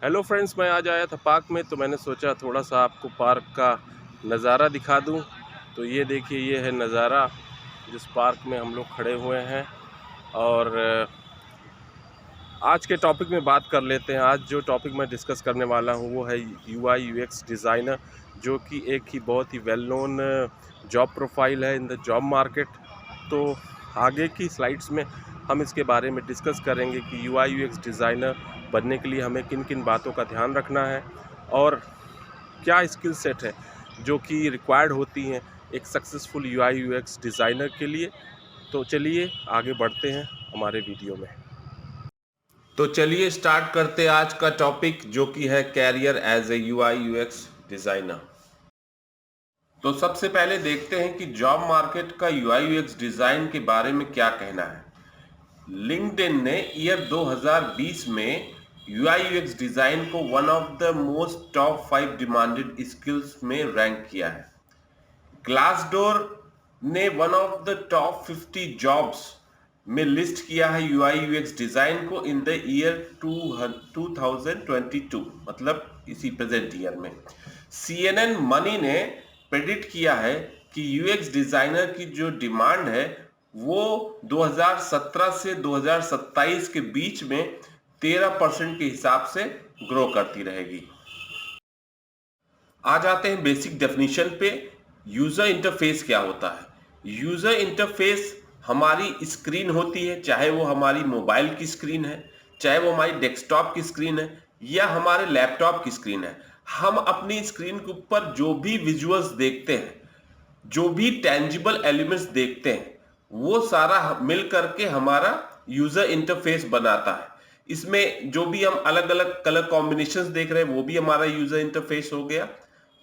Hello friends, मैं आज आया था पार्क में, तो मैंने सोचा थोड़ा सा आपको पार्क का नज़ारा दिखा दूं। तो ये देखिए, ये है नज़ारा जिस पार्क में हम लोग खड़े हुए हैं। और आज के टॉपिक में बात कर लेते हैं। आज जो टॉपिक मैं डिस्कस करने वाला हूं वो है यूआई यूएक्स डिज़ाइनर, जो कि एक ही बहुत ही वेल नोन जॉब प्रोफाइल है इन द जॉब मार्केट। तो आगे की स्लाइड्स में हम इसके बारे में डिस्कस करेंगे कि यूआई यूएक्स डिज़ाइनर बनने के लिए हमें किन किन बातों का ध्यान रखना है और क्या स्किल सेट है जो कि रिक्वायर्ड होती हैं एक सक्सेसफुल यूआई यूएक्स डिज़ाइनर के लिए। तो चलिए आगे बढ़ते हैं हमारे वीडियो में। तो चलिए स्टार्ट करते हैं आज का टॉपिक, जो कि है career as a UI UX designer. तो सबसे पहले देखते हैं कि जॉब मार्केट का यूआई यूएक्स डिज़ाइन के बारे में क्या कहना है। लिंक्डइन ने ईयर 2020 में यूआई यूएक्स डिजाइन को one of the most top 5 demanded skills में रैंक किया है। ग्लासडोर ने one of the top 50 jobs में लिस्ट किया है यूआई यूएक्स डिजाइन को इन द ईयर 2022, मतलब इसी प्रेजेंट ईयर में। CNN मनी ने प्रेडिक्ट किया है कि यूएक्स डिजाइनर की जो डिमांड है वो 2017 से 2027 के बीच में 13% के हिसाब से ग्रो करती रहेगी। आ जाते हैं बेसिक डेफिनेशन पे। यूजर इंटरफेस क्या होता है? यूजर इंटरफेस हमारी स्क्रीन होती है, चाहे वो हमारी मोबाइल की स्क्रीन है, चाहे वो हमारी डेस्कटॉप की स्क्रीन है, या हमारे लैपटॉप की स्क्रीन है। हम अपनी स्क्रीन के ऊपर जो भी विजुअल्स देखते हैं, जो भी टेंजिबल एलिमेंट्स देखते हैं, वो सारा मिल करके हमारा यूजर इंटरफेस बनाता है। इसमें जो भी हम अलग अलग कलर कॉम्बिनेशंस देख रहे हैं वो भी हमारा यूजर इंटरफेस हो गया,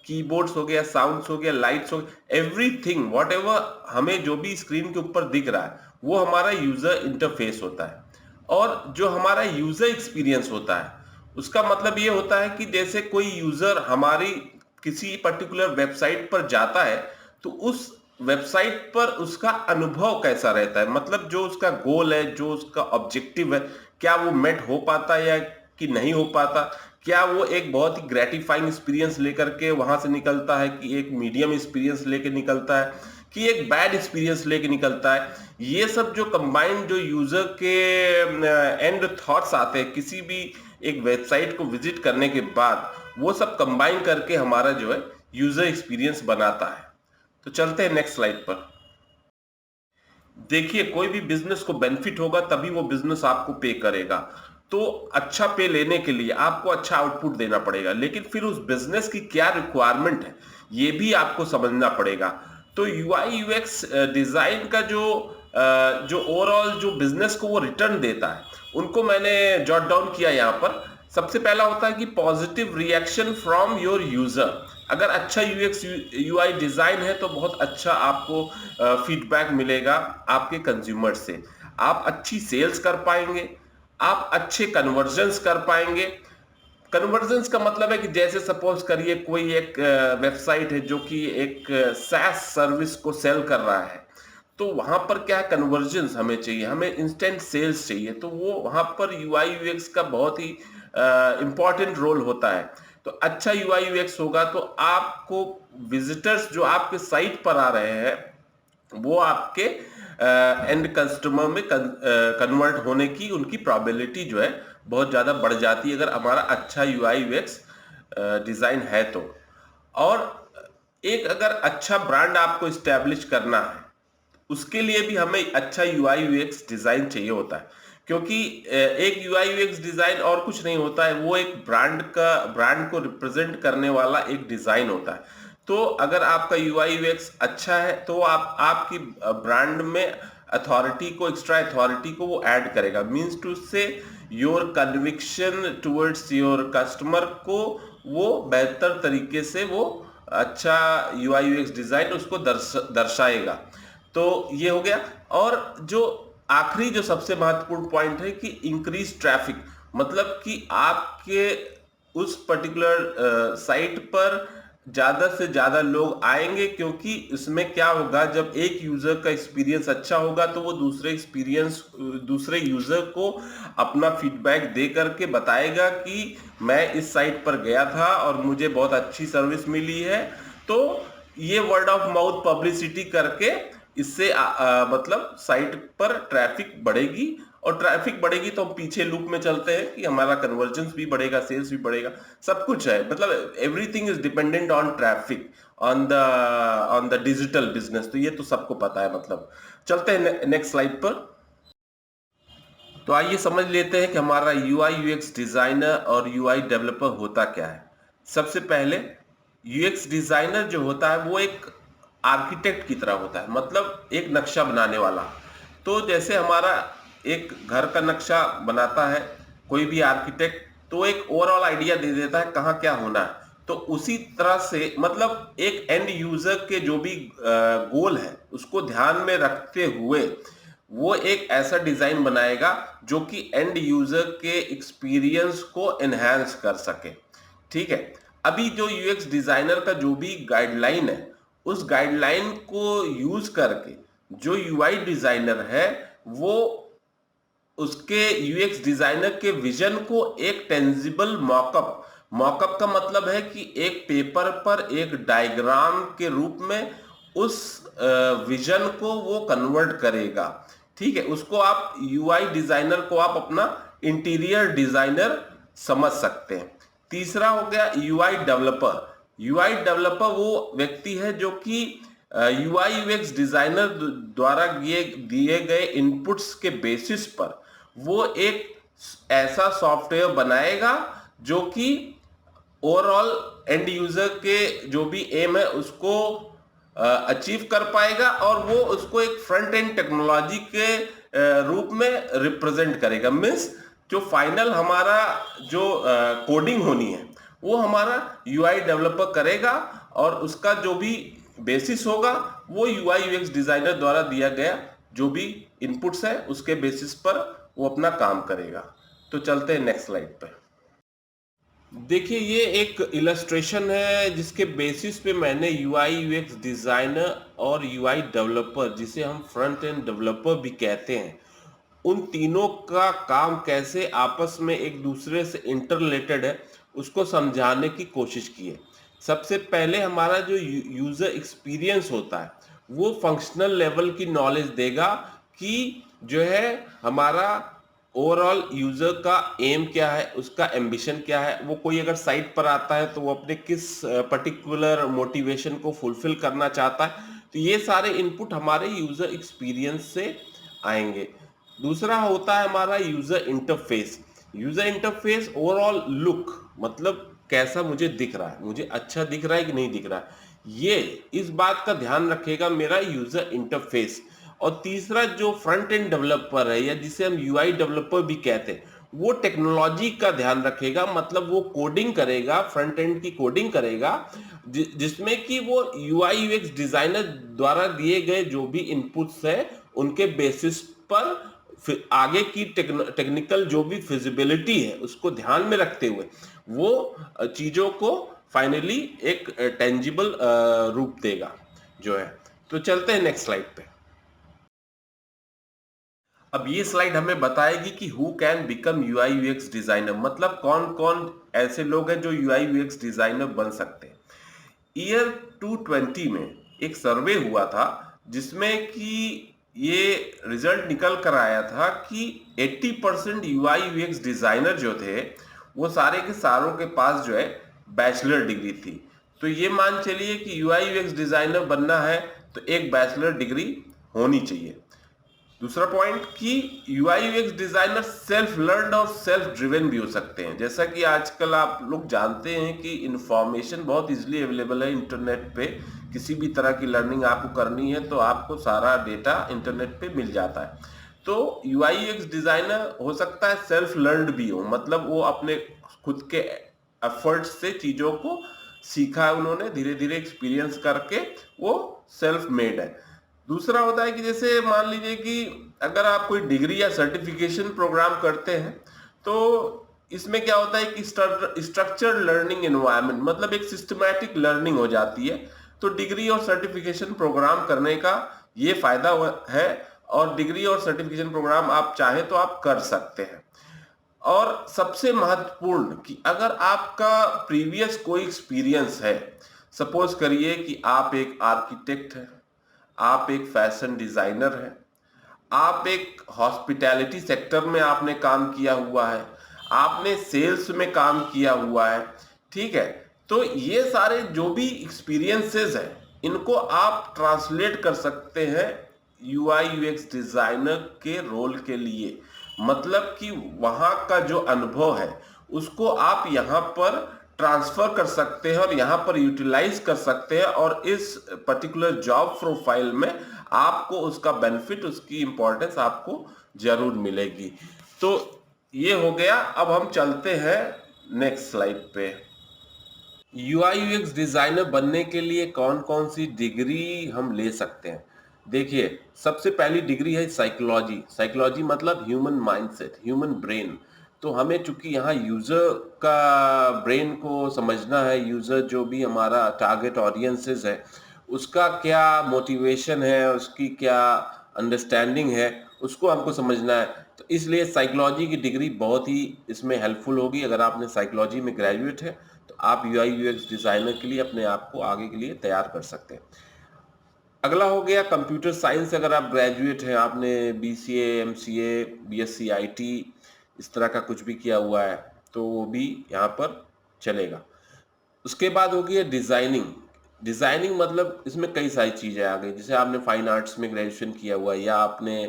कीबोर्ड्स हो गया, साउंड्स हो गया, लाइट्स हो गया, एवरीथिंग वॉट एवर हमें जो भी स्क्रीन के ऊपर दिख रहा है वो हमारा यूजर इंटरफेस होता है। और जो हमारा यूजर एक्सपीरियंस होता है उसका मतलब ये होता है कि जैसे कोई यूजर हमारी किसी पर्टिकुलर वेबसाइट पर जाता है तो उस वेबसाइट पर उसका अनुभव कैसा रहता है, मतलब जो उसका गोल है, जो उसका ऑब्जेक्टिव है, क्या वो मेट हो पाता है या कि नहीं हो पाता। क्या वो एक बहुत ही ग्रेटिफाइंग एक्सपीरियंस लेकर के वहां से निकलता है, कि एक मीडियम एक्सपीरियंस लेके निकलता है, कि एक बैड एक्सपीरियंस लेके निकलता है। ये सब जो कंबाइंड जो यूजर के एंड थॉट्स आते हैं किसी भी एक वेबसाइट को विजिट करने के बाद, वो सब कंबाइन करके हमारा जो है यूजर एक्सपीरियंस बनाता है। तो चलते हैं नेक्स्ट स्लाइड पर। देखिए, कोई भी बिजनेस को बेनिफिट होगा तभी वो बिजनेस आपको पे करेगा। तो अच्छा पे लेने के लिए आपको अच्छा आउटपुट देना पड़ेगा, लेकिन फिर उस बिजनेस की क्या रिक्वायरमेंट है ये भी आपको समझना पड़ेगा। तो यूआई यूएक्स डिजाइन का जो ओवरऑल जो बिजनेस को वो रिटर्न देता है उनको मैंने जॉट डाउन किया यहाँ पर। सबसे पहला होता है कि positive reaction from your user. अगर अच्छा यूएक्स यूआई डिजाइन है तो बहुत अच्छा आपको फीडबैक मिलेगा आपके कंज्यूमर से। आप अच्छी सेल्स कर पाएंगे, आप अच्छे कन्वर्जन्स कर पाएंगे। कन्वर्जन्स का मतलब है कि जैसे सपोज करिए कोई एक वेबसाइट है जो कि एक SaaS सर्विस को सेल कर रहा है, तो वहां पर क्या है, कन्वर्जन्स हमें चाहिए, हमें इंस्टेंट सेल्स चाहिए। तो वो वहां पर यूआई यूएक्स का बहुत ही इंपॉर्टेंट रोल होता है। तो अच्छा यूआई यूएक्स होगा तो आपको विजिटर्स जो आपके साइट पर आ रहे हैं वो आपके एंड कस्टमर में कन्वर्ट होने की उनकी प्रोबेबिलिटी जो है बहुत ज़्यादा बढ़ जाती है, अगर हमारा अच्छा यूआई यूएक्स डिज़ाइन है तो। और एक अगर अच्छा ब्रांड आपको इस्टेब्लिश करना है उसके लिए भी हमें अच्छा यूआई यूएक्स डिज़ाइन चाहिए होता है, क्योंकि एक यूआई यूएक्स डिज़ाइन और कुछ नहीं होता है, वो एक ब्रांड को रिप्रेजेंट करने वाला एक डिज़ाइन होता है। तो अगर आपका यूआई यूएक्स अच्छा है तो आपकी ब्रांड में अथॉरिटी को, एक्स्ट्रा अथॉरिटी को वो ऐड करेगा। मींस टू से your conviction towards your customer को वो बेहतर तरीके से वो अच्छा यूआई यूएक्स डिजाइन उसको दर्शाएगा। तो ये हो गया। और जो आखिरी जो सबसे महत्वपूर्ण पॉइंट है कि इंक्रीज ट्रैफिक, मतलब कि आपके उस पर्टिकुलर साइट पर ज्यादा से ज्यादा लोग आएंगे, क्योंकि इसमें क्या होगा, जब एक यूजर का एक्सपीरियंस अच्छा होगा तो वो दूसरे यूजर को अपना फीडबैक दे करके बताएगा कि मैं इस साइट पर गया था और मुझे बहुत अच्छी सर्विस मिली है। तो ये वर्ड ऑफ माउथ पब्लिसिटी करके इससे मतलब साइट पर ट्रैफिक बढ़ेगी, और ट्रैफिक बढ़ेगी तो हम पीछे लूप में चलते हैं कि हमारा कन्वर्जन्स भी बढ़ेगा, सेल्स भी बढ़ेगा, सब कुछ है। मतलब everything is dependent on traffic, on the digital business. तो ये तो सबको पता है। मतलब चलते हैं नेक्स्ट स्लाइड पर। तो आइए समझ लेते हैं कि हमारा यूआई यूएक्स डिजाइनर और यूआई डेवलपर होता क्या है। सबसे पहले यूएक्स डिजाइनर जो होता है वो एक आर्किटेक्ट की तरह होता है, मतलब एक नक्शा बनाने वाला। तो जैसे हमारा एक घर का नक्शा बनाता है कोई भी आर्किटेक्ट, तो एक ओवरऑल आइडिया दे देता है कहाँ क्या होना है। तो उसी तरह से मतलब एक एंड यूजर के जो भी गोल है उसको ध्यान में रखते हुए वो एक ऐसा डिजाइन बनाएगा जो कि एंड यूजर के एक्सपीरियंस को एनहांस कर सके। ठीक है। अभी जो यूएक्स डिजाइनर का जो भी गाइडलाइन है, उस गाइडलाइन को यूज करके जो यूआई डिजाइनर है वो उसके यूएक्स डिजाइनर के विजन को एक टेंजिबल मॉकअप, मॉकअप का मतलब है कि एक पेपर पर एक डायग्राम के रूप में उस विजन को वो कन्वर्ट करेगा। ठीक है। उसको आप यूआई डिजाइनर को आप अपना इंटीरियर डिजाइनर समझ सकते हैं। तीसरा हो गया यूआई डेवलपर। यूआई डेवलपर वो व्यक्ति है जो कि यूआई यूएक्स डिजाइनर द्वारा दिए गए इनपुट्स के बेसिस पर वो एक ऐसा सॉफ्टवेयर बनाएगा जो कि ओवरऑल एंड यूजर के जो भी एम है उसको अचीव कर पाएगा, और वो उसको एक फ्रंट एंड टेक्नोलॉजी के रूप में रिप्रेजेंट करेगा। मीन्स जो फाइनल हमारा जो कोडिंग होनी है वो हमारा यूआई डेवलपर करेगा, और उसका जो भी बेसिस होगा वो यूआई यूएक्स डिजाइनर द्वारा दिया गया जो भी इनपुट्स है उसके बेसिस पर वो अपना काम करेगा। तो चलते हैं नेक्स्ट स्लाइड पे। देखिए ये एक इलस्ट्रेशन है जिसके बेसिस पे मैंने यूआई यूएक्स डिजाइनर और यूआई डेवलपर, जिसे हम फ्रंट एंड डेवलपर भी कहते हैं, उन तीनों का काम कैसे आपस में एक दूसरे से इंटरलेटेड है उसको समझाने की कोशिश की है। सबसे पहले हमारा जो यूजर एक्सपीरियंस होता है वो फंक्शनल लेवल की नॉलेज देगा कि जो है हमारा ओवरऑल यूजर का एम क्या है, उसका एम्बिशन क्या है। वो कोई अगर साइट पर आता है तो वो अपने किस पर्टिकुलर मोटिवेशन को फुलफिल करना चाहता है। तो ये सारे इनपुट हमारे यूजर एक्सपीरियंस से आएंगे। दूसरा होता है हमारा user interface. User interface overall look, मतलब कैसा मुझे दिख रहा है, मुझे अच्छा दिख रहा है कि नहीं दिख रहा है, ये इस बात का ध्यान रखेगा मेरा यूजर इंटरफेस। और तीसरा जो फ्रंट एंड डेवलपर है या जिसे हम यूआई डेवलपर भी कहते हैं, वो टेक्नोलॉजी का ध्यान रखेगा। मतलब वो कोडिंग करेगा, फ्रंट एंड की कोडिंग करेगा जिसमें कि वो यूआई यूएक्स डिजाइनर द्वारा दिए गए जो भी इनपुट्स है उनके बेसिस पर फिर आगे की टेक्निकल जो भी फिजिबिलिटी है उसको ध्यान में रखते हुए वो चीजों को फाइनली एक टेंजिबल रूप देगा जो है। तो चलते हैं नेक्स्ट स्लाइड पे। अब ये स्लाइड हमें बताएगी कि who can become UI UX designer, मतलब कौन कौन ऐसे लोग हैं जो यूआई यूएक्स डिजाइनर बन सकते हैं। ईयर 220 में एक सर्वे हुआ था जिसमें कि ये रिजल्ट निकल कर आया था कि 80% यूआई यूएक्स डिजाइनर जो थे वो सारे के सारों के पास जो है बैचलर डिग्री थी। तो ये मान चलिए कि यूआई यूएक्स डिजाइनर बनना है तो एक बैचलर डिग्री होनी चाहिए। दूसरा पॉइंट कि UI UX designer self learn और सेल्फ ड्रिवन भी हो सकते हैं। जैसा कि आजकल आप लोग जानते हैं कि इंफॉर्मेशन बहुत इजीली अवेलेबल है इंटरनेट पे। किसी भी तरह की लर्निंग आपको करनी है तो आपको सारा डेटा इंटरनेट पे मिल जाता है। तो यूआई यूएक्स डिजाइनर हो सकता है सेल्फ लर्नड भी हो, मतलब वो अपने खुद के एफर्ट से चीजों को सीखा है उन्होंने, धीरे धीरे एक्सपीरियंस करके वो सेल्फ मेड है। दूसरा होता है कि जैसे मान लीजिए कि अगर आप कोई डिग्री या सर्टिफिकेशन प्रोग्राम करते हैं तो इसमें क्या होता है कि स्ट्रक्चर्ड लर्निंग एनवायरनमेंट, मतलब एक सिस्टमैटिक लर्निंग हो जाती है। तो डिग्री और सर्टिफिकेशन प्रोग्राम करने का ये फायदा है, और डिग्री और सर्टिफिकेशन प्रोग्राम आप चाहें तो आप कर सकते हैं। और सबसे महत्वपूर्ण कि अगर आपका प्रीवियस कोई एक्सपीरियंस है, सपोज करिए कि आप एक आर्किटेक्ट हैं, आप एक फैशन डिजाइनर हैं, आप एक हॉस्पिटैलिटी सेक्टर में आपने काम किया हुआ है, आपने सेल्स में काम किया हुआ है, ठीक है, तो ये सारे जो भी एक्सपीरियंसेस हैं इनको आप ट्रांसलेट कर सकते हैं यूआई यूएक्स डिजाइनर के रोल के लिए। मतलब कि वहां का जो अनुभव है उसको आप यहाँ पर ट्रांसफर कर सकते हैं और यहाँ पर यूटिलाइज कर सकते हैं, और इस पर्टिकुलर जॉब प्रोफाइल में आपको उसका बेनिफिट, उसकी इंपॉर्टेंस आपको जरूर मिलेगी। तो ये हो गया। अब हम चलते हैं नेक्स्ट स्लाइड पे। यूआई यूएक्स डिजाइनर बनने के लिए कौन कौन सी डिग्री हम ले सकते हैं? देखिए, सबसे पहली डिग्री है साइकोलॉजी। साइकोलॉजी मतलब ह्यूमन माइंडसेट, ह्यूमन ब्रेन। तो हमें चूंकि यहाँ यूजर का ब्रेन को समझना है, यूजर जो भी हमारा टारगेट ऑडियंसेस है उसका क्या मोटिवेशन है, उसकी क्या अंडरस्टैंडिंग है, उसको हमको समझना है। तो इसलिए साइकोलॉजी की डिग्री बहुत ही इसमें हेल्पफुल होगी। अगर आपने साइकोलॉजी में ग्रेजुएट है तो आप यूआई यूएक्स डिजाइनर के लिए अपने आप को आगे के लिए तैयार कर सकते हैं। अगला हो गया कंप्यूटर साइंस। अगर आप ग्रेजुएट हैं, आपने बीसीए, एमसीए, बीएससी आईटी इस तरह का कुछ भी किया हुआ है तो वो भी यहाँ पर चलेगा। उसके बाद हो गया डिजाइनिंग। डिजाइनिंग मतलब इसमें कई सारी चीजें आ गई, जैसे आपने फाइन आर्ट्स में ग्रेजुएशन किया हुआ है, या आपने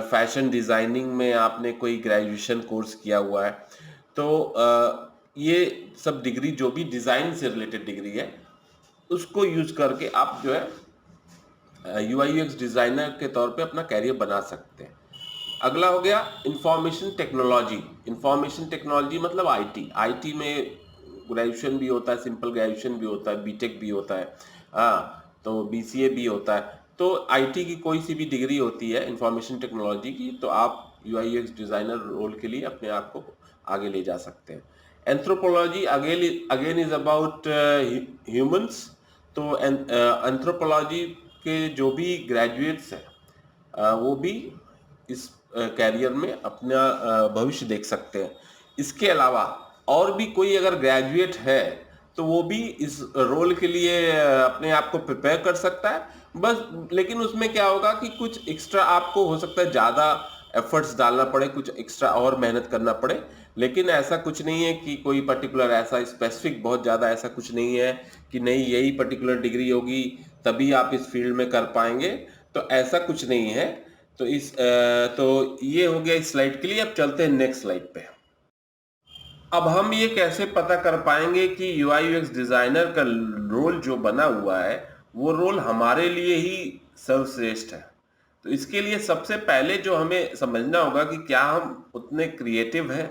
फैशन डिजाइनिंग में आपने कोई ग्रेजुएशन कोर्स किया हुआ है, तो ये सब डिग्री जो भी डिजाइन से रिलेटेड डिग्री है उसको यूज करके आप जो है यूआई यूएक्स डिजाइनर के तौर पे अपना कैरियर बना सकते हैं। अगला हो गया इंफॉर्मेशन टेक्नोलॉजी। इंफॉर्मेशन टेक्नोलॉजी मतलब आईटी। आईटी में ग्रेजुएशन भी होता है, सिंपल ग्रेजुएशन भी होता है, बीटेक भी होता है, हाँ, तो बीसीए भी होता है। तो आईटी की कोई सी भी डिग्री होती है इंफॉर्मेशन टेक्नोलॉजी की, तो आप यूआई यूएक्स डिजाइनर रोल के लिए अपने आप को आगे ले जा सकते हैं। Anthropology again is about humans. तो एंथ्रोपोलॉजी के जो भी ग्रेजुएट्स हैं वो भी इस कैरियर में अपना भविष्य देख सकते हैं। इसके अलावा और भी कोई अगर ग्रेजुएट है तो वो भी इस रोल के लिए अपने आप को प्रिपेयर कर सकता है बस। लेकिन उसमें क्या होगा कि कुछ एक्स्ट्रा आपको हो सकता है ज़्यादा एफर्ट्स डालना पड़े, कुछ एक्स्ट्रा और मेहनत करना पड़े। लेकिन ऐसा कुछ नहीं है कि कोई पर्टिकुलर ऐसा स्पेसिफिक बहुत ज़्यादा ऐसा कुछ नहीं है कि नहीं यही पर्टिकुलर डिग्री होगी तभी आप इस फील्ड में कर पाएंगे, तो ऐसा कुछ नहीं है। तो तो ये हो गया इस स्लाइड के लिए। अब चलते हैं नेक्स्ट स्लाइड पे। अब हम ये कैसे पता कर पाएंगे कि यूआई यूएक्स डिजाइनर का रोल जो बना हुआ है वो रोल हमारे लिए ही सर्वश्रेष्ठ है? तो इसके लिए सबसे पहले जो हमें समझना होगा कि क्या हम उतने क्रिएटिव हैं,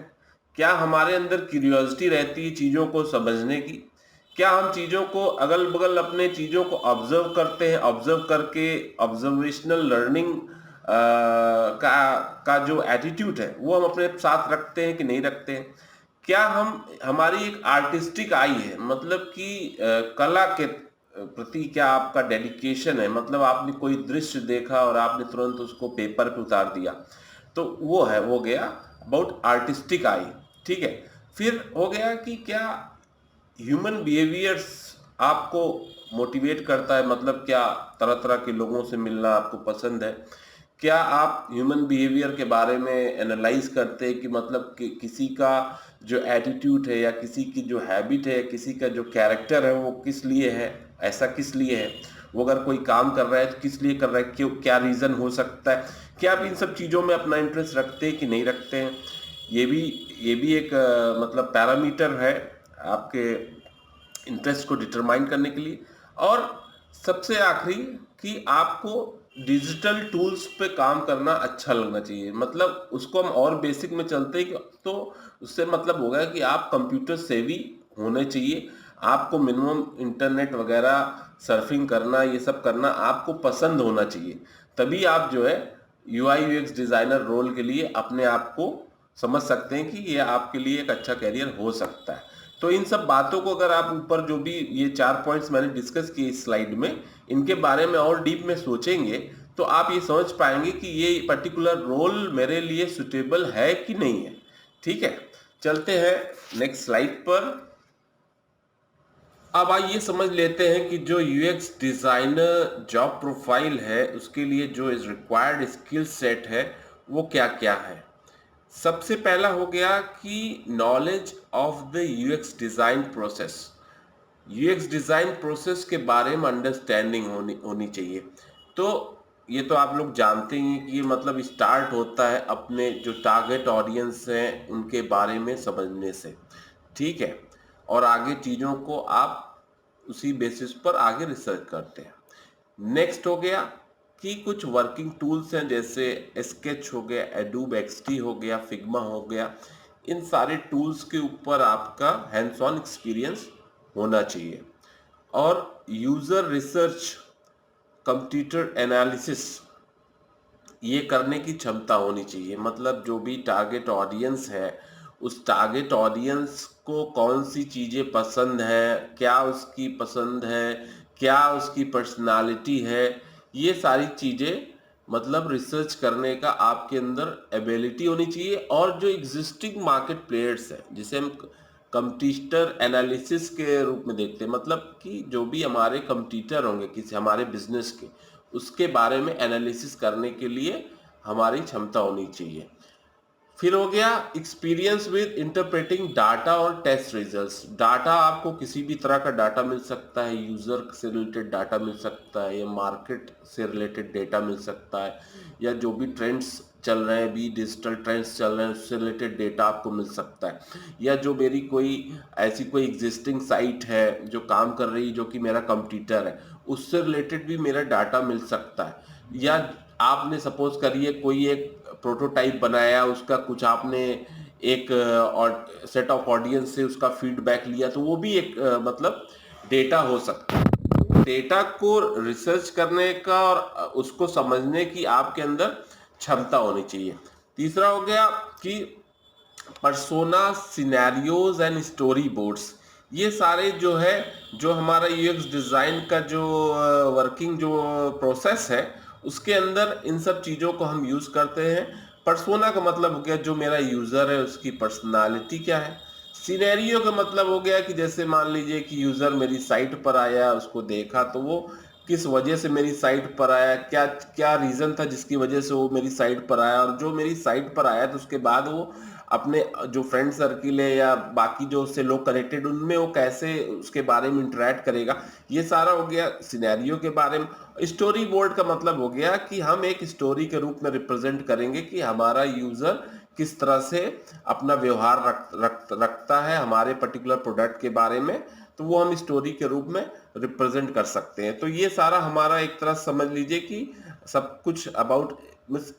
क्या हमारे अंदर क्यूरियोसिटी रहती है चीज़ों को समझने की, क्या हम चीज़ों को अगल बगल अपने चीज़ों को ऑब्जर्व करते हैं, ऑब्जर्व करके ऑब्जर्वेशनल लर्निंग का जो एटीट्यूड है वो हम अपने साथ रखते हैं कि नहीं रखते हैं। क्या हम हमारी एक आर्टिस्टिक आई है, मतलब कि कला के प्रति क्या आपका डेडिकेशन है, मतलब आपने कोई दृश्य देखा और आपने तुरंत उसको पेपर पे उतार दिया, तो वो है, हो गया अबाउट आर्टिस्टिक आई। ठीक है, फिर हो गया कि क्या ह्यूमन बिहेवियर्स आपको मोटिवेट करता है, मतलब क्या तरह तरह के लोगों से मिलना आपको पसंद है, क्या आप ह्यूमन बिहेवियर के बारे में एनालाइज करते हैं कि मतलब कि किसी का जो एटीट्यूड है या किसी की जो हैबिट है, किसी का जो कैरेक्टर है वो किस लिए है, ऐसा किस लिए है, वो अगर कोई काम कर रहा है तो किस लिए कर रहा है, क्यों, क्या रीज़न हो सकता है, क्या आप इन सब चीज़ों में अपना इंटरेस्ट रखते हैं कि नहीं रखते हैं। ये भी एक मतलब पैरामीटर है आपके इंटरेस्ट को डिटरमाइन करने के लिए। और सबसे आखिरी कि आपको डिजिटल टूल्स पे काम करना अच्छा लगना चाहिए। मतलब उसको हम और बेसिक में चलते हैं तो उससे मतलब होगा कि आप कंप्यूटर सेवी होने चाहिए, आपको मिनिमम इंटरनेट वगैरह सर्फिंग करना, ये सब करना आपको पसंद होना चाहिए, तभी आप जो है यूआई यूएक्स डिजाइनर रोल के लिए अपने आप को समझ सकते हैं कि ये आपके लिए एक अच्छा करियर हो सकता है। तो इन सब बातों को अगर आप ऊपर जो भी ये 4 पॉइंट्स मैंने डिस्कस किए इस स्लाइड में, इनके बारे में और डीप में सोचेंगे, तो आप ये समझ पाएंगे कि ये पर्टिकुलर रोल मेरे लिए सुटेबल है कि नहीं है। ठीक है, चलते हैं नेक्स्ट स्लाइड पर। अब आइए समझ लेते हैं कि जो यूएक्स डिजाइनर जॉब प्रोफाइल है उसके लिए जो इज रिक्वायर्ड स्किल सेट है वो क्या क्या है। सबसे पहला हो गया कि knowledge of the UX design process. UX design process के बारे में अंडरस्टैंडिंग होनी होनी चाहिए। तो ये तो आप लोग जानते ही हैं कि ये मतलब स्टार्ट होता है अपने जो टारगेट ऑडियंस हैं उनके बारे में समझने से। ठीक है, और आगे चीज़ों को आप उसी बेसिस पर आगे रिसर्च करते हैं। नेक्स्ट हो गया कि कुछ वर्किंग टूल्स हैं जैसे स्केच हो गया, एडोब एक्सडी हो गया, फिग्मा हो गया। इन सारे टूल्स के ऊपर आपका हैंड्स ऑन एक्सपीरियंस होना चाहिए। और यूज़र रिसर्च, कंप्यूटर एनालिसिस ये करने की क्षमता होनी चाहिए। मतलब जो भी टारगेट ऑडियंस है उस टारगेट ऑडियंस को कौन सी चीज़ें पसंद है, क्या उसकी पसंद है, क्या उसकी पर्सनालिटी है, ये सारी चीज़ें मतलब रिसर्च करने का आपके अंदर एबिलिटी होनी चाहिए। और जो एग्जिस्टिंग मार्केट प्लेयर्स हैं जिसे हम कंपटीटर एनालिसिस के रूप में देखते हैं, मतलब कि जो भी हमारे कंपटीटर होंगे किसी हमारे बिजनेस के, उसके बारे में एनालिसिस करने के लिए हमारी क्षमता होनी चाहिए। फिर हो गया एक्सपीरियंस विद इंटरप्रेटिंग डाटा और टेस्ट रिजल्ट्स। डाटा आपको किसी भी तरह का डाटा मिल सकता है, यूजर से रिलेटेड डाटा मिल सकता है, या मार्केट से रिलेटेड डेटा मिल सकता है, या जो भी ट्रेंड्स चल रहे हैं, भी डिजिटल ट्रेंड्स चल रहे हैं उससे रिलेटेड डेटा आपको मिल सकता है, या जो मेरी कोई ऐसी कोई एग्जिस्टिंग साइट है जो काम कर रही है जो कि मेरा कंपटीटर है उससे रिलेटेड भी मेरा डाटा मिल सकता है। या आपने सपोज करिए कोई एक प्रोटोटाइप बनाया, उसका कुछ आपने एक और सेट ऑफ ऑडियंस से उसका फीडबैक लिया, तो वो भी एक मतलब डेटा हो सकता है। डेटा को रिसर्च करने का और उसको समझने की आपके अंदर क्षमता होनी चाहिए। तीसरा हो गया कि persona, scenarios and story boards. ये सारे जो है जो हमारा यूएक्स डिज़ाइन का जो वर्किंग जो प्रोसेस है उसके अंदर इन सब चीज़ों को हम यूज़ करते हैं। पर्सोना का मतलब हो गया जो मेरा यूज़र है उसकी पर्सनालिटी क्या है। सिनेरियो का मतलब हो गया कि जैसे मान लीजिए कि यूज़र मेरी साइट पर आया, उसको देखा तो वो किस वजह से मेरी साइट पर आया, क्या क्या रीज़न था जिसकी वजह से वो मेरी साइट पर आया, और जो मेरी साइट पर आया तो उसके बाद वो अपने जो फ्रेंड सर्किल है या बाकी जो उससे लोग कनेक्टेड उनमें वो कैसे उसके बारे में इंटरेक्ट करेगा। ये सारा हो गया सिनेरियो के बारे में। स्टोरी बोर्ड का मतलब हो गया कि हम एक स्टोरी के रूप में रिप्रेजेंट करेंगे कि हमारा यूजर किस तरह से अपना व्यवहार रखता है हमारे पर्टिकुलर प्रोडक्ट के बारे में, तो वो हम स्टोरी के रूप में रिप्रेजेंट कर सकते हैं। तो ये सारा हमारा एक तरह समझ लीजिए कि सब कुछ अबाउट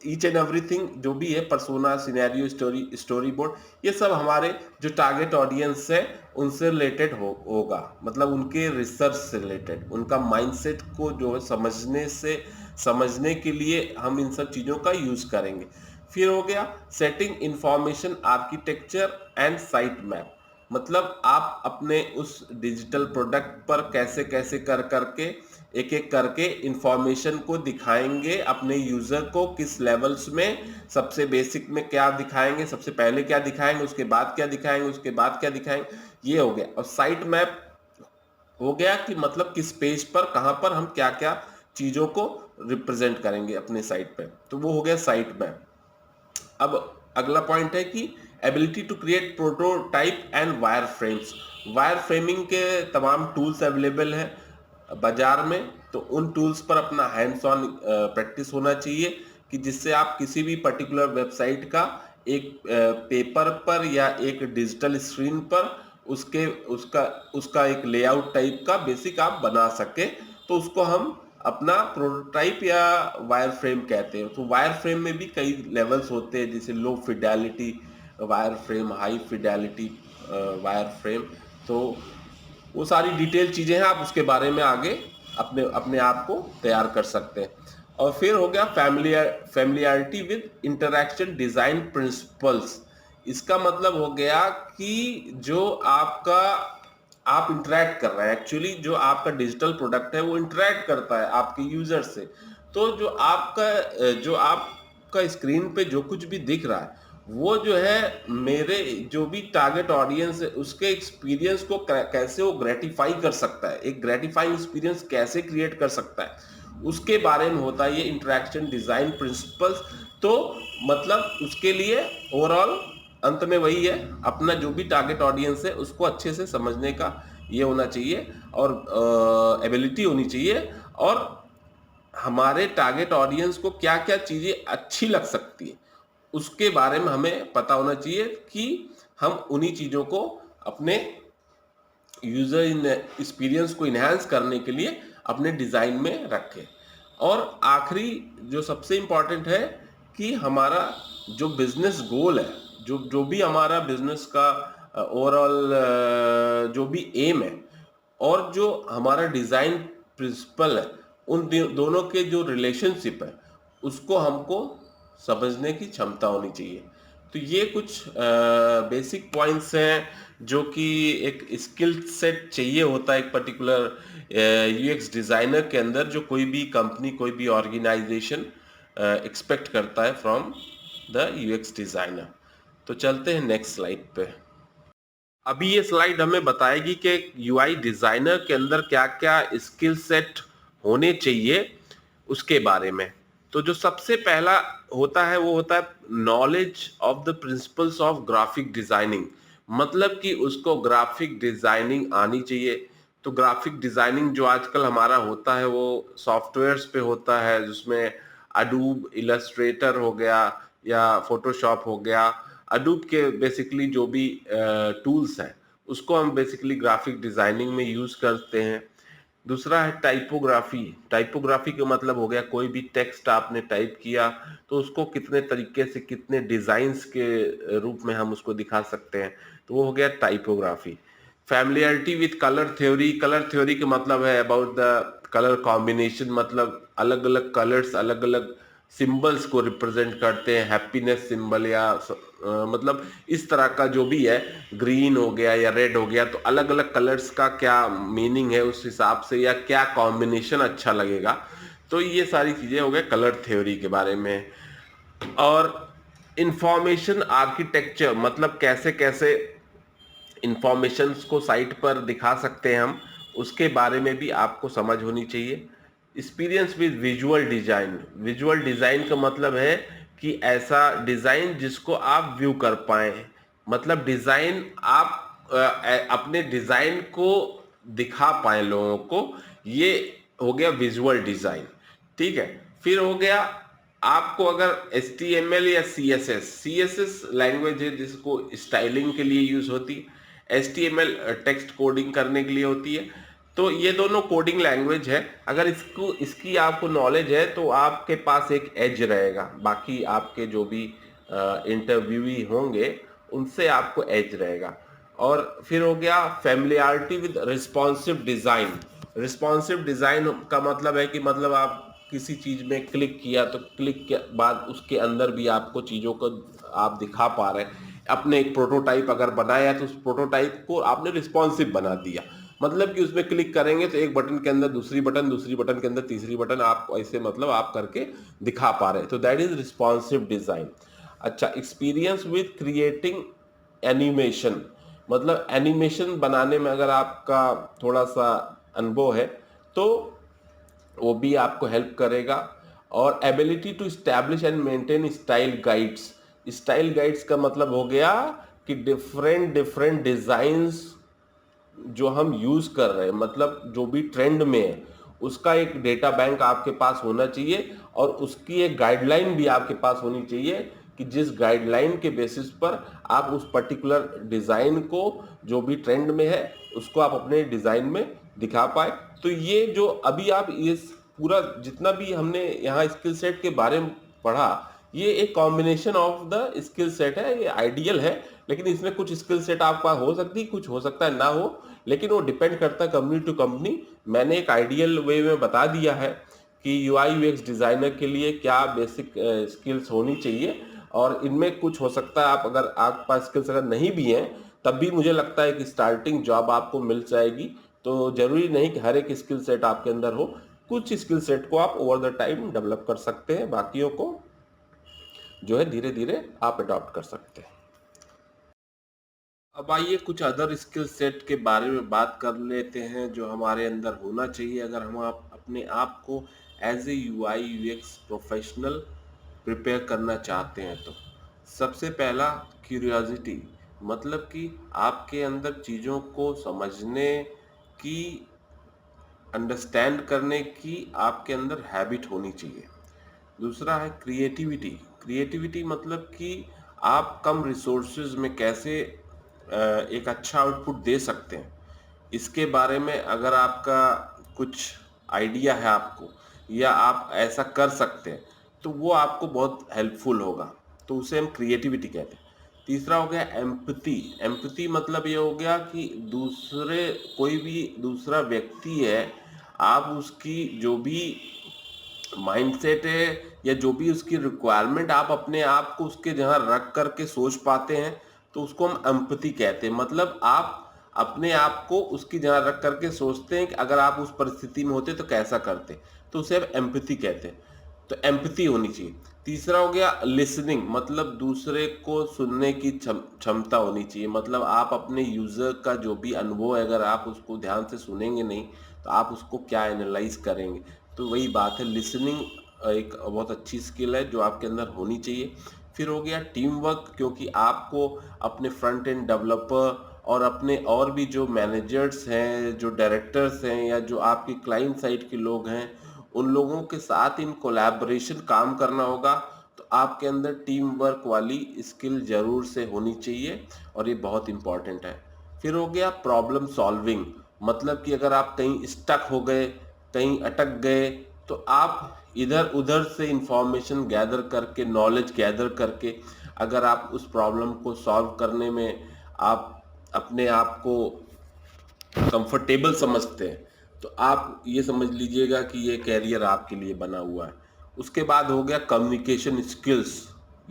ईच एंड एवरीथिंग जो भी है, पर्सोना, सिनेरियो, स्टोरी बोर्ड, ये सब हमारे जो टारगेट ऑडियंस है उनसे रिलेटेड होगा। मतलब उनके रिसर्च से रिलेटेड, उनका माइंडसेट को जो है समझने के लिए हम इन सब चीज़ों का यूज़ करेंगे। फिर हो गया setting information architecture and site map. मतलब आप अपने उस डिजिटल प्रोडक्ट पर कैसे कैसे कर करके एक एक करके इंफॉर्मेशन को दिखाएंगे अपने यूजर को, किस लेवल्स में, सबसे बेसिक में क्या दिखाएंगे, सबसे पहले क्या दिखाएंगे, उसके बाद क्या दिखाएंगे, उसके बाद क्या दिखाएंगे, ये हो गया। और साइट मैप हो गया कि मतलब किस पेज पर कहां पर हम क्या क्या चीजों को रिप्रेजेंट करेंगे अपने साइट पे, तो वो हो गया साइट मैप। अब अगला पॉइंट है कि ability to create prototype and wireframes. Wireframing के तमाम टूल्स अवेलेबल हैं बाजार में, तो उन टूल्स पर अपना हैंड्स ऑन प्रैक्टिस होना चाहिए कि जिससे आप किसी भी पर्टिकुलर वेबसाइट का एक पेपर पर या एक डिजिटल स्क्रीन पर उसके उसका उसका एक लेआउट टाइप का बेसिक आप बना सके। तो उसको हम अपना प्रोटोटाइप या वायर फ्रेम कहते हैं। तो वायर फ्रेम में भी कई लेवल्स होते हैं, जैसे low fidelity wireframe, high fidelity wireframe. तो वो सारी डिटेल चीज़ें हैं, आप उसके बारे में आगे अपने अपने आप को तैयार कर सकते हैं। और फिर हो गया familiarity with interaction design principles. इसका मतलब हो गया कि जो आपका आप इंटरेक्ट कर रहे हैं, एक्चुअली जो आपका डिजिटल प्रोडक्ट है वो इंटरेक्ट करता है आपके यूजर से। तो जो आपका स्क्रीन पे जो कुछ भी दिख रहा है वो जो है मेरे जो भी टारगेट ऑडियंस है उसके एक्सपीरियंस को कैसे वो ग्रेटिफाई कर सकता है, एक ग्रेटिफाइंग एक्सपीरियंस कैसे क्रिएट कर सकता है, उसके बारे में होता है ये इंटरेक्शन डिजाइन प्रिंसिपल्स। तो मतलब उसके लिए ओवरऑल अंत में वही है, अपना जो भी टारगेट ऑडियंस है उसको अच्छे से समझने का ये होना चाहिए और एबिलिटी होनी चाहिए, और हमारे टारगेट ऑडियंस को क्या क्या चीजें अच्छी लग सकती है उसके बारे में हमें पता होना चाहिए कि हम उन्हीं चीजों को अपने यूजर एक्सपीरियंस को इन्हांस करने के लिए अपने डिजाइन में रखें। और आखिरी जो सबसे इंपॉर्टेंट है कि हमारा जो बिजनेस गोल है, जो जो भी हमारा बिजनेस का ओवरऑल जो भी एम है और जो हमारा डिजाइन प्रिंसिपल है, उन दोनों के जो रिलेशनशिप है उसको हमको समझने की क्षमता होनी चाहिए। तो ये कुछ बेसिक पॉइंट्स हैं जो कि एक स्किल सेट चाहिए होता है एक पर्टिकुलर यूएक्स डिजाइनर के अंदर, जो कोई भी कंपनी कोई भी ऑर्गेनाइजेशन एक्सपेक्ट करता है फ्रॉम द यूएक्स डिजाइनर। तो चलते हैं नेक्स्ट स्लाइड पे। अभी ये स्लाइड हमें बताएगी कि यूआई डिजाइनर के अंदर क्या क्या स्किल सेट होने चाहिए उसके बारे में। तो जो सबसे पहला होता है वो होता है knowledge of the principles of graphic designing, मतलब कि उसको ग्राफिक डिजाइनिंग आनी चाहिए। तो ग्राफिक डिजाइनिंग जो आजकल हमारा होता है वो सॉफ्टवेयर्स पे होता है, जिसमें अडूब इलस्ट्रेटर हो गया या फोटोशॉप हो गया। अडूब के बेसिकली जो भी टूल्स हैं उसको हम बेसिकली ग्राफिक डिजाइनिंग में यूज करते हैं। दूसरा है टाइपोग्राफी। टाइपोग्राफी का मतलब हो गया कोई भी टेक्स्ट आपने टाइप किया तो उसको कितने तरीके से कितने डिजाइन्स के रूप में हम उसको दिखा सकते हैं, तो वो हो गया typography. Familiarity with colour theory. Colour theory का मतलब है अबाउट द कलर कॉम्बिनेशन, मतलब अलग अलग कलर्स अलग अलग सिंबल्स को रिप्रेजेंट करते हैं, हैप्पीनेस सिंबल या मतलब इस तरह का जो भी है, ग्रीन हो गया या रेड हो गया, तो अलग अलग कलर्स का क्या मीनिंग है उस हिसाब से या क्या कॉम्बिनेशन अच्छा लगेगा। तो ये सारी चीजें हो गए कलर थ्योरी के बारे में। और इंफॉर्मेशन आर्किटेक्चर, मतलब कैसे कैसे इंफॉर्मेशंस को साइट पर दिखा सकते हैं हम, उसके बारे में भी आपको समझ होनी चाहिए। Experience with visual design. Visual design का मतलब है कि ऐसा डिजाइन जिसको आप व्यू कर पाए, मतलब डिजाइन आप अपने डिजाइन को दिखा पाए लोगों को, ये हो गया विजुअल डिजाइन। ठीक है, फिर हो गया आपको अगर HTML या CSS लैंग्वेज है जिसको स्टाइलिंग के लिए यूज होती है, HTML टेक्स्ट कोडिंग करने के लिए होती है। तो ये दोनों कोडिंग लैंग्वेज है, अगर इसकी आपको नॉलेज है तो आपके पास एक एज रहेगा, बाकी आपके जो भी इंटरव्यूई होंगे उनसे आपको एज रहेगा। और फिर हो गया familiarity with responsive design. Responsive design का मतलब है कि मतलब आप किसी चीज में क्लिक किया तो क्लिक के बाद उसके अंदर भी आपको चीजों को आप दिखा पा रहे हैं। अपने एक प्रोटोटाइप अगर बनाया तो उस प्रोटोटाइप को आपने रिस्पॉन्सिव बना दिया, मतलब कि उसमें क्लिक करेंगे तो एक बटन के अंदर दूसरी बटन, दूसरी बटन के अंदर तीसरी बटन, आप ऐसे मतलब आप करके दिखा पा रहे हैं, तो दैट इज रिस्पॉन्सिव डिजाइन। अच्छा, एक्सपीरियंस विद क्रिएटिंग एनिमेशन, मतलब एनिमेशन बनाने में अगर आपका थोड़ा सा अनुभव है तो वो भी आपको हेल्प करेगा। और ability to establish and maintain style guides. Style guides का मतलब हो गया कि डिफरेंट डिफरेंट डिजाइन्स जो हम यूज कर रहे हैं, मतलब जो भी ट्रेंड में है उसका एक डेटा बैंक आपके पास होना चाहिए, और उसकी एक गाइडलाइन भी आपके पास होनी चाहिए कि जिस गाइडलाइन के बेसिस पर आप उस पर्टिकुलर डिजाइन को जो भी ट्रेंड में है उसको आप अपने डिजाइन में दिखा पाए। तो ये जो अभी आप इस पूरा जितना भी हमने यहाँ स्किल सेट के बारे में पढ़ा, ये एक combination of the skill set है, ये आइडियल है, लेकिन इसमें कुछ स्किल सेट आपका हो सकती है, कुछ हो सकता है ना हो, लेकिन वो डिपेंड करता है कंपनी टू कंपनी। मैंने एक आइडियल वे में बता दिया है कि UI UX डिजाइनर के लिए क्या बेसिक स्किल्स होनी चाहिए, और इनमें कुछ हो सकता है, आप अगर आपके पास स्किल्स अगर नहीं भी हैं तब भी मुझे लगता है कि स्टार्टिंग जॉब आपको मिल जाएगी। तो जरूरी नहीं कि हर एक स्किल सेट आपके अंदर हो, कुछ स्किल सेट को आप ओवर द टाइम डेवलप कर सकते हैं, बाकियों को जो है धीरे धीरे आप अडॉप्ट कर सकते हैं। अब आइए कुछ अदर स्किल सेट के बारे में बात कर लेते हैं जो हमारे अंदर होना चाहिए अगर हम अपने आप को as a UI UX professional prepare करना चाहते हैं। तो सबसे पहला क्यूरियोसिटी, मतलब कि आपके अंदर चीज़ों को समझने की, अंडरस्टैंड करने की आपके अंदर हैबिट होनी चाहिए। दूसरा है क्रिएटिविटी। क्रिएटिविटी मतलब कि आप कम रिसोर्सेज में कैसे एक अच्छा आउटपुट दे सकते हैं, इसके बारे में अगर आपका कुछ आइडिया है आपको, या आप ऐसा कर सकते हैं, तो वो आपको बहुत हेल्पफुल होगा, तो उसे हम क्रिएटिविटी कहते हैं। तीसरा हो गया एम्पैथी। एम्पैथी मतलब ये हो गया कि दूसरे, कोई भी दूसरा व्यक्ति है, आप उसकी जो भी माइंडसेट है या जो भी उसकी रिक्वायरमेंट, आप अपने आप को उसके जहाँ रख करके सोच पाते हैं, तो उसको हम एम्पैथी कहते हैं। मतलब आप अपने आप को उसकी जगह रख करके सोचते हैं कि अगर आप उस परिस्थिति में होते तो कैसा करते, तो उसे आप एम्पैथी कहते हैं। तो एम्पैथी होनी चाहिए। तीसरा हो गया लिसनिंग, मतलब दूसरे को सुनने की क्षमता होनी चाहिए। मतलब आप अपने यूजर का जो भी अनुभव है, अगर आप उसको ध्यान से सुनेंगे नहीं तो आप उसको क्या एनालाइज करेंगे। तो वही बात है, लिसनिंग एक बहुत अच्छी स्किल है जो आपके अंदर होनी चाहिए। फिर हो गया टीम वर्क, क्योंकि आपको अपने फ्रंट एंड डेवलपर और अपने और भी जो मैनेजर्स हैं, जो डायरेक्टर्स हैं, या जो आपके क्लाइंट साइड के लोग हैं, उन लोगों के साथ इन कोलैबोरेशन काम करना होगा। तो आपके अंदर टीम वर्क वाली स्किल जरूर से होनी चाहिए, और ये बहुत इंपॉर्टेंट है। फिर हो गया प्रॉब्लम सॉल्विंग, मतलब कि अगर आप कहीं स्टक हो गए, कहीं अटक गए, तो आप इधर उधर से इंफॉर्मेशन गैदर करके, नॉलेज गैदर करके, अगर आप उस प्रॉब्लम को सॉल्व करने में आप अपने आप को कंफर्टेबल समझते हैं, तो आप ये समझ लीजिएगा कि ये कैरियर आपके लिए बना हुआ है। उसके बाद हो गया कम्युनिकेशन स्किल्स।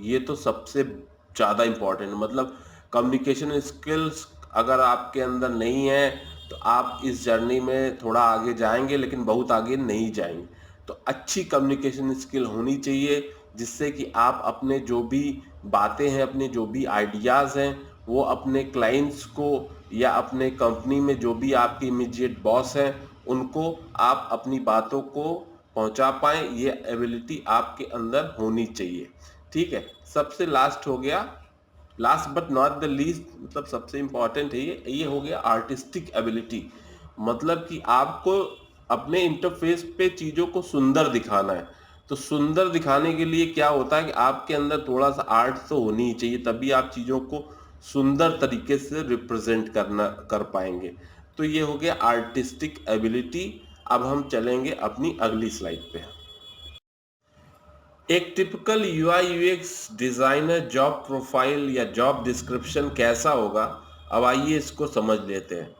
ये तो सबसे ज़्यादा इम्पोर्टेंट है। मतलब कम्युनिकेशन स्किल्स अगर आपके अंदर नहीं है तो आप इस जर्नी में थोड़ा आगे जाएंगे, लेकिन बहुत आगे नहीं जाएंगे। तो अच्छी कम्युनिकेशन स्किल होनी चाहिए, जिससे कि आप अपने जो भी बातें हैं, अपने जो भी आइडियाज़ हैं, वो अपने क्लाइंट्स को या अपने कंपनी में जो भी आपके इमीडिएट बॉस हैं, उनको आप अपनी बातों को पहुंचा पाएं। ये एबिलिटी आपके अंदर होनी चाहिए। ठीक है। सबसे लास्ट हो गया, last but not the least, मतलब सबसे इंपॉर्टेंट है ये हो गया आर्टिस्टिक एबिलिटी। मतलब कि आपको अपने इंटरफेस पे चीज़ों को सुंदर दिखाना है। तो सुंदर दिखाने के लिए क्या होता है कि आपके अंदर थोड़ा सा आर्ट तो होनी ही चाहिए, तभी आप चीज़ों को सुंदर तरीके से रिप्रेजेंट कर पाएंगे। तो ये हो गया आर्टिस्टिक एबिलिटी। अब हम चलेंगे अपनी अगली स्लाइड पे। एक typical UI UX designer job profile या जॉब डिस्क्रिप्शन कैसा होगा, अब आइए इसको समझ लेते हैं।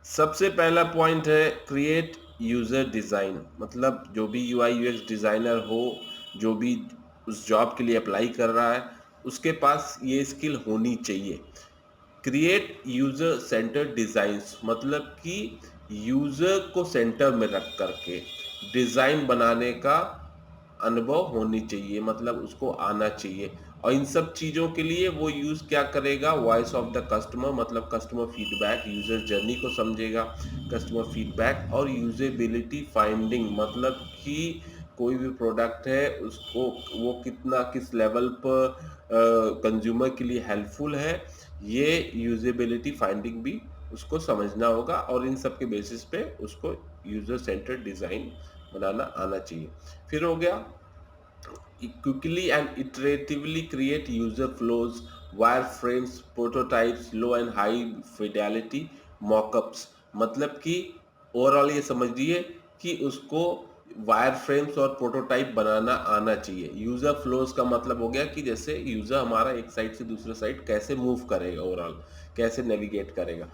सबसे पहला पॉइंट है क्रिएट यूजर डिजाइन। मतलब जो भी यूआई यूएक्स डिजाइनर हो, जो भी उस जॉब के लिए अप्लाई कर रहा है, उसके पास ये स्किल होनी चाहिए। क्रिएट यूजर सेंटर डिजाइन्स, मतलब कि यूजर को सेंटर में रख करके डिजाइन बनाने का अनुभव होनी चाहिए, मतलब उसको आना चाहिए। और इन सब चीज़ों के लिए वो यूज़ क्या करेगा, वॉइस ऑफ द कस्टमर, मतलब कस्टमर फीडबैक, यूज़र जर्नी को समझेगा, कस्टमर फीडबैक और यूजेबिलिटी फाइंडिंग, मतलब कि कोई भी प्रोडक्ट है उसको वो कितना किस लेवल पर कंज्यूमर के लिए हेल्पफुल है, ये यूजेबिलिटी फाइंडिंग भी उसको समझना होगा। और इन सब के बेसिस पे उसको यूज़र सेंटर्ड डिज़ाइन बनाना आना चाहिए। फिर हो गया quickly and iteratively create user flows, wireframes, prototypes, low and high fidelity mockups। मतलब कि ओवरऑल ये समझिए कि उसको वायर फ्रेम्स और प्रोटोटाइप बनाना आना चाहिए। यूजर फ्लोज का मतलब हो गया कि जैसे यूजर हमारा एक साइड से दूसरे साइड कैसे मूव करेगा, ओवरऑल कैसे नेविगेट करेगा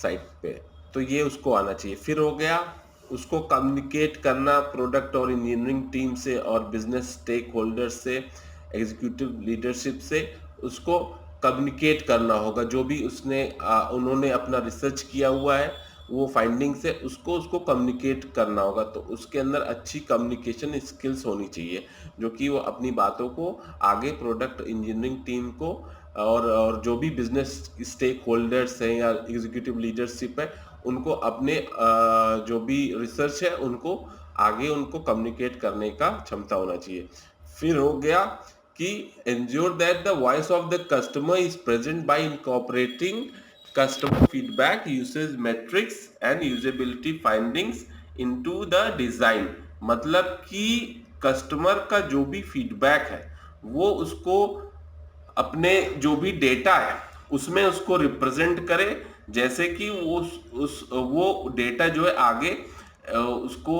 साइट पे, तो ये उसको आना चाहिए। फिर हो गया उसको कम्युनिकेट करना प्रोडक्ट और इंजीनियरिंग टीम से और बिजनेस स्टेक होल्डर से, एग्जीक्यूटिव लीडरशिप से उसको कम्युनिकेट करना होगा। जो भी उन्होंने अपना रिसर्च किया हुआ है, वो फाइंडिंग से उसको उसको कम्युनिकेट करना होगा। तो उसके अंदर अच्छी कम्युनिकेशन स्किल्स होनी चाहिए, जो कि वो अपनी बातों को आगे प्रोडक्ट इंजीनियरिंग टीम को और जो भी बिजनेस स्टेक होल्डर्स हैं या एग्जीक्यूटिव लीडरशिप है, उनको अपने जो भी रिसर्च है उनको आगे उनको कम्युनिकेट करने का क्षमता होना चाहिए। फिर हो गया कि ensure that the voice of the customer is present by incorporating customer feedback, usage metrics and usability findings into the design। मतलब कि कस्टमर का जो भी फीडबैक है वो उसको अपने जो भी डेटा है उसमें उसको रिप्रेजेंट करे, जैसे कि वो डेटा जो है आगे उसको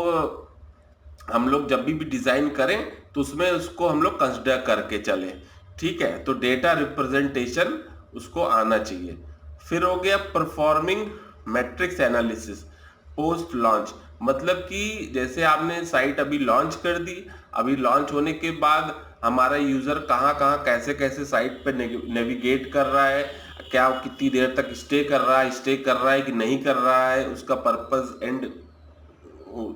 हम लोग जब भी डिजाइन करें तो उसमें उसको हम लोग कंसिडर करके चले। ठीक है, तो डेटा रिप्रेजेंटेशन उसको आना चाहिए। फिर हो गया performing matrix analysis post launch. मतलब कि जैसे आपने साइट अभी लॉन्च कर दी, अभी लॉन्च होने के बाद हमारा यूजर कहाँ कहाँ कैसे कैसे साइट पे नेविगेट कर रहा है, क्या कितनी देर तक स्टे कर रहा है कि नहीं कर रहा है, उसका पर्पस एंड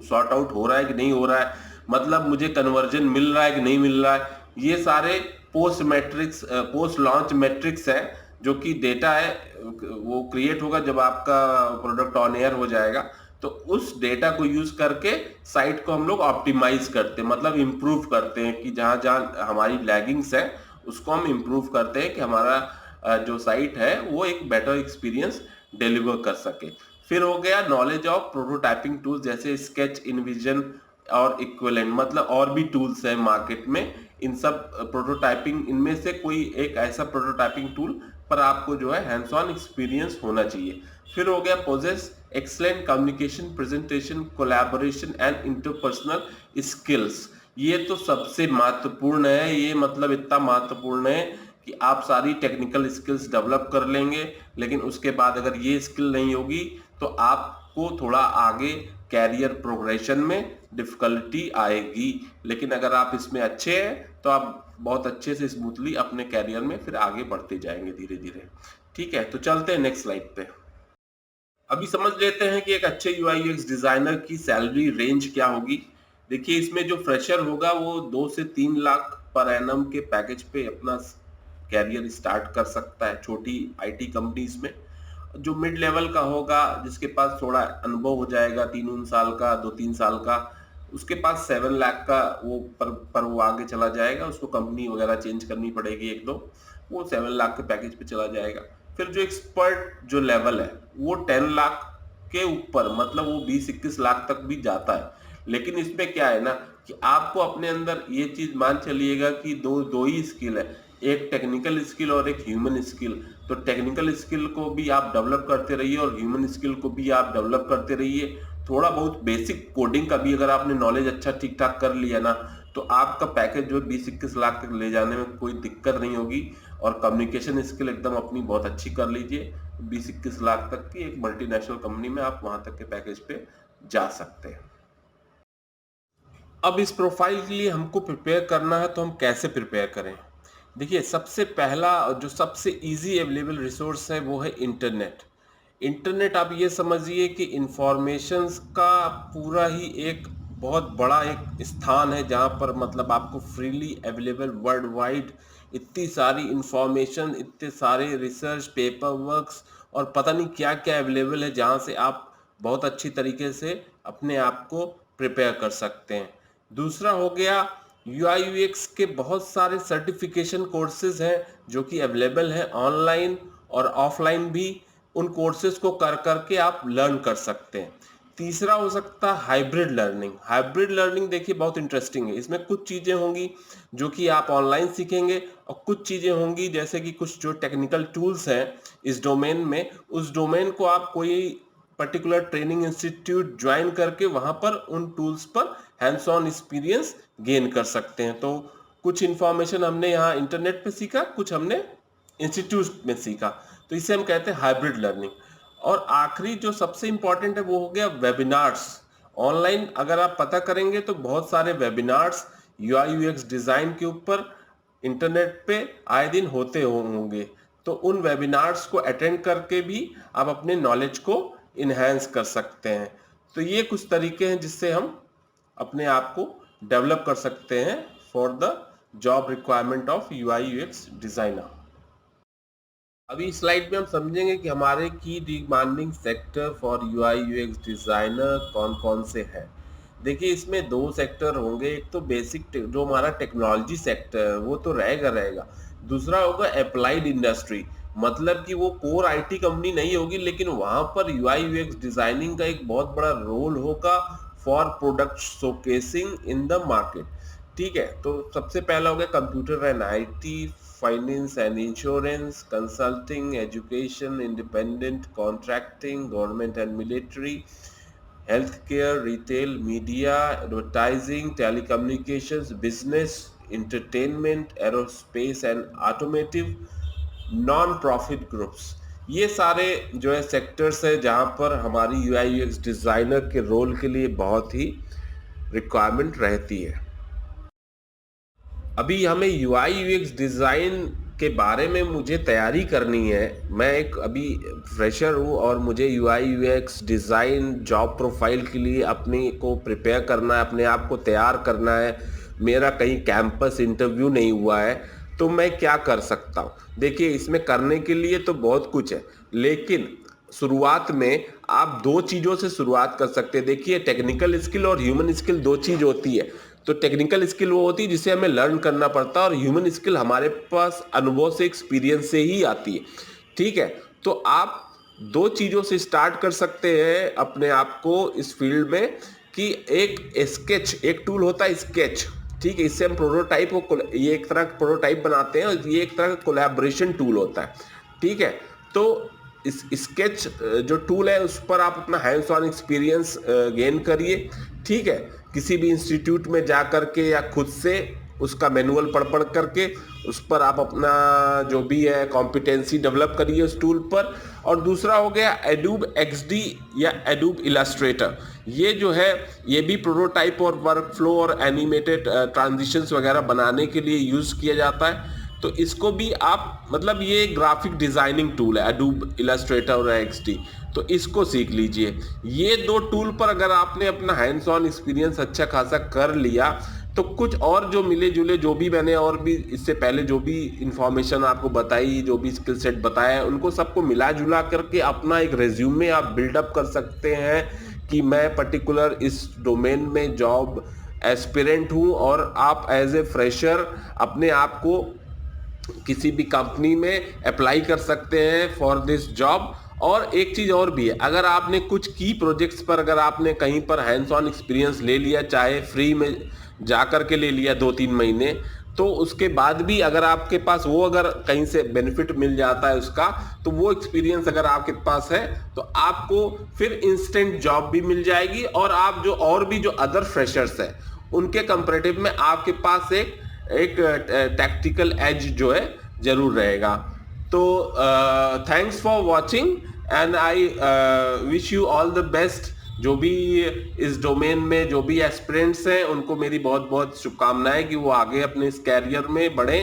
सॉर्ट आउट हो रहा है कि नहीं हो रहा है, मतलब मुझे कन्वर्जन मिल रहा है कि नहीं मिल रहा है। ये सारे पोस्ट लॉन्च मैट्रिक्स है, जो कि डेटा है वो क्रिएट होगा जब आपका प्रोडक्ट ऑन एयर हो जाएगा। तो उस डेटा को यूज करके साइट को हम लोग ऑप्टिमाइज करते हैं, मतलब इंप्रूव करते हैं कि जहां जहां हमारी लैगिंग्स है उसको हम इंप्रूव करते हैं कि हमारा जो साइट है वो एक बेटर एक्सपीरियंस डिलीवर कर सके। फिर हो गया नॉलेज ऑफ प्रोटोटाइपिंग टूल्स जैसे स्केच, इनविजन और इक्विवेलेंट, मतलब और भी टूल्स हैं मार्केट में। इन सब प्रोटोटाइपिंग, इनमें से कोई एक ऐसा प्रोटोटाइपिंग टूल पर आपको जो है हैंड्स ऑन एक्सपीरियंस होना चाहिए। फिर हो गया possess excellent communication, presentation, collaboration and interpersonal skills. ये तो सबसे महत्वपूर्ण है, ये मतलब इतना महत्वपूर्ण है कि आप सारी टेक्निकल स्किल्स डेवलप कर लेंगे, लेकिन उसके बाद अगर ये स्किल नहीं होगी तो आपको थोड़ा आगे कैरियर प्रोग्रेशन में डिफिकल्टी आएगी। लेकिन अगर आप इसमें अच्छे हैं तो आप बहुत अच्छे से स्मूथली अपने कैरियर में फिर आगे बढ़ते जाएंगे धीरे धीरे। ठीक है, तो चलते हैं नेक्स्ट स्लाइड पे। अभी समझ लेते हैं कि एक अच्छे यूआई यूएक्स डिजाइनर की सैलरी रेंज क्या होगी। देखिए, इसमें जो फ्रेशर होगा वो 2 से 3 लाख पर एनम के पैकेज पे अपना कैरियर स्टार्ट कर सकता है छोटी आईटी कंपनीज में। जो मिड लेवल का होगा, जिसके पास थोड़ा अनुभव हो जाएगा 3 साल का, 2-3 साल का, उसके पास 7 लाख का वो पर वो आगे चला जाएगा, उसको कंपनी वगैरह चेंज करनी पड़ेगी एक दो, वो 7 लाख के पैकेज पे चला जाएगा। फिर जो एक्सपर्ट जो लेवल है वो 10 लाख के ऊपर, मतलब वो 20-21 लाख तक भी जाता है। लेकिन इसमें क्या है ना कि आपको अपने अंदर ये चीज मान चलिएगा कि दो दो ही स्किल है, एक टेक्निकल स्किल और एक ह्यूमन स्किल। तो टेक्निकल स्किल को भी आप डेवलप करते रहिए और ह्यूमन स्किल को भी आप डेवलप करते रहिए। थोड़ा बहुत बेसिक कोडिंग का भी अगर आपने नॉलेज अच्छा ठीक ठाक कर लिया ना, तो आपका पैकेज जो 20-21 लाख तक ले जाने में कोई दिक्कत नहीं होगी। और कम्युनिकेशन स्किल एकदम अपनी बहुत अच्छी कर लीजिए, 20-21 लाख तक की एक मल्टीनेशनल कंपनी में आप वहां तक के पैकेज पे जा सकते हैं। अब इस प्रोफाइल के लिए हमको प्रिपेयर करना है, तो हम कैसे प्रिपेयर करें? देखिए, सबसे पहला जो सबसे इजी अवेलेबल रिसोर्स है वो है इंटरनेट। इंटरनेट आप ये समझिए कि इंफॉर्मेशंस का पूरा ही एक बहुत बड़ा एक स्थान है, जहाँ पर मतलब आपको फ्रीली अवेलेबल वर्ल्ड वाइड इतनी सारी इंफॉर्मेशन, इतने सारे रिसर्च पेपर वर्क्स और पता नहीं क्या क्या अवेलेबल है, जहाँ से आप बहुत अच्छी तरीके से अपने आप को प्रिपेयर कर सकते हैं। दूसरा हो गया UI UX के बहुत सारे सर्टिफिकेशन कोर्सेज हैं जो कि अवेलेबल हैं ऑनलाइन और ऑफलाइन भी। उन कोर्सेज को कर करके आप लर्न कर सकते हैं। तीसरा हो सकता है हाइब्रिड लर्निंग। हाइब्रिड लर्निंग देखिए बहुत इंटरेस्टिंग है। इसमें कुछ चीज़ें होंगी जो कि आप ऑनलाइन सीखेंगे और कुछ चीज़ें होंगी जैसे कि कुछ जो टेक्निकल टूल्स हैं इस डोमेन में, उस डोमेन को आप कोई पर्टिकुलर ट्रेनिंग इंस्टीट्यूट ज्वाइन करके वहां पर उन टूल्स पर हैंड्स ऑन एक्सपीरियंस गेन कर सकते हैं। तो कुछ इंफॉर्मेशन हमने यहाँ इंटरनेट पे सीखा, कुछ हमने इंस्टीट्यूट में सीखा, तो इसे हम कहते हैं हाइब्रिड लर्निंग। और आखिरी जो सबसे इंपॉर्टेंट है वो हो गया वेबिनार्स। ऑनलाइन अगर आप पता करेंगे तो बहुत सारे वेबिनार्स UI UX डिजाइन के ऊपर इंटरनेट पे आए दिन होते होंगे, तो उन वेबिनार्स को अटेंड करके भी आप अपने नॉलेज को इन्हेंस कर सकते हैं। तो ये कुछ तरीके हैं जिससे हम अपने आप को डेवलप कर सकते हैं for the job requirement of UI UX designer. अभी इस स्लाइड में हम समझेंगे कि हमारे की demanding sector for UI UX designer कौन कौन से हैं। देखिए, इसमें दो सेक्टर होंगे। एक तो बेसिक जो हमारा टेक्नोलॉजी सेक्टर है वो तो रहेगा। दूसरा होगा अप्लाइड इंडस्ट्री, मतलब कि वो कोर आईटी कंपनी नहीं होगी, लेकिन वहां पर यूआई यूएक्स डिजाइनिंग का एक बहुत बड़ा रोल होगा for product showcasing in the market. ठीक है, तो सबसे पहला हो गया computer and IT, finance and insurance, consulting, education, independent contracting, government and military, health care, retail, media, advertising, telecommunications, business, entertainment, aerospace and automotive, non profit groups. ये सारे जो है सेक्टर्स है जहां पर हमारी यूआई यूएक्स डिजाइनर के role के लिए बहुत ही रिक्वायरमेंट रहती है। अभी हमें यूआई यूएक्स डिज़ाइन के बारे में मुझे तैयारी करनी है। मैं एक अभी फ्रेशर हूँ और मुझे UI UX design job profile के लिए अपने को प्रिपेयर करना है, अपने आप को तैयार करना है। मेरा कहीं कैंपस इंटरव्यू नहीं हुआ है, तो मैं क्या कर सकता हूँ? देखिए, इसमें करने के लिए तो बहुत कुछ है, लेकिन शुरुआत में आप दो चीज़ों से शुरुआत कर सकते हैं। देखिए, टेक्निकल स्किल और ह्यूमन स्किल दो चीज़ होती है। तो टेक्निकल स्किल वो होती है जिसे हमें लर्न करना पड़ता है, और ह्यूमन स्किल हमारे पास अनुभव से, एक्सपीरियंस से ही आती है। ठीक है, तो आप दो चीज़ों से स्टार्ट कर सकते हैं अपने आप को इस फील्ड में, कि एक स्केच, एक टूल होता है स्केच। ठीक है, इससे हम प्रोटोटाइप को, ये एक तरह का प्रोटोटाइप बनाते हैं, और ये एक तरह का कोलैबोरेशन टूल होता है। ठीक है, तो इस स्केच जो टूल है उस पर आप अपना हैंड्स ऑन एक्सपीरियंस गेन करिए। ठीक है, किसी भी इंस्टीट्यूट में जा करके या खुद से उसका मैनुअल पढ़ करके उस पर आप अपना जो भी है कॉम्पिटेंसी डेवलप करिए उस टूल पर। और दूसरा हो गया एडोब एक्सडी या एडोब इलस्ट्रेटर। ये जो है ये भी प्रोटोटाइप और वर्कफ्लो और एनिमेटेड ट्रांजिशंस वगैरह बनाने के लिए यूज़ किया जाता है। तो इसको भी आप, मतलब ये ग्राफिक डिज़ाइनिंग टूल है एडोब इलस्ट्रेटर और एक्सडी, तो इसको सीख लीजिए। ये दो टूल पर अगर आपने अपना हैंड्स ऑन एक्सपीरियंस अच्छा खासा कर लिया, तो कुछ और जो मिले जुले, जो भी मैंने और भी इससे पहले जो भी इंफॉर्मेशन आपको बताई, जो भी स्किल सेट बताया है, उनको सबको मिला जुला करके अपना एक रेज्यूमे आप बिल्डअप कर सकते हैं कि मैं पर्टिकुलर इस डोमेन में जॉब एस्पिरेंट हूँ, और आप एज ए फ्रेशर अपने आप को किसी भी कंपनी में अप्लाई कर सकते हैं फॉर दिस जॉब। और एक चीज़ और भी है, अगर आपने कुछ की प्रोजेक्ट्स पर, अगर आपने कहीं पर हैंड्स ऑन एक्सपीरियंस ले लिया, चाहे फ्री में जा कर के ले लिया 2-3 महीने, तो उसके बाद भी अगर आपके पास वो, अगर कहीं से बेनिफिट मिल जाता है उसका, तो वो एक्सपीरियंस अगर आपके पास है तो आपको फिर इंस्टेंट जॉब भी मिल जाएगी, और आप जो और भी जो अदर फ्रेशर्स हैं उनके कंपैरेटिव में आपके पास एक टैक्टिकल एज जो है जरूर रहेगा। तो thanks for watching and I wish you all the best. जो भी इस डोमेन में जो भी एस्पिरेंट्स हैं उनको मेरी बहुत बहुत शुभकामनाएं कि वो आगे अपने इस कैरियर में बढ़ें।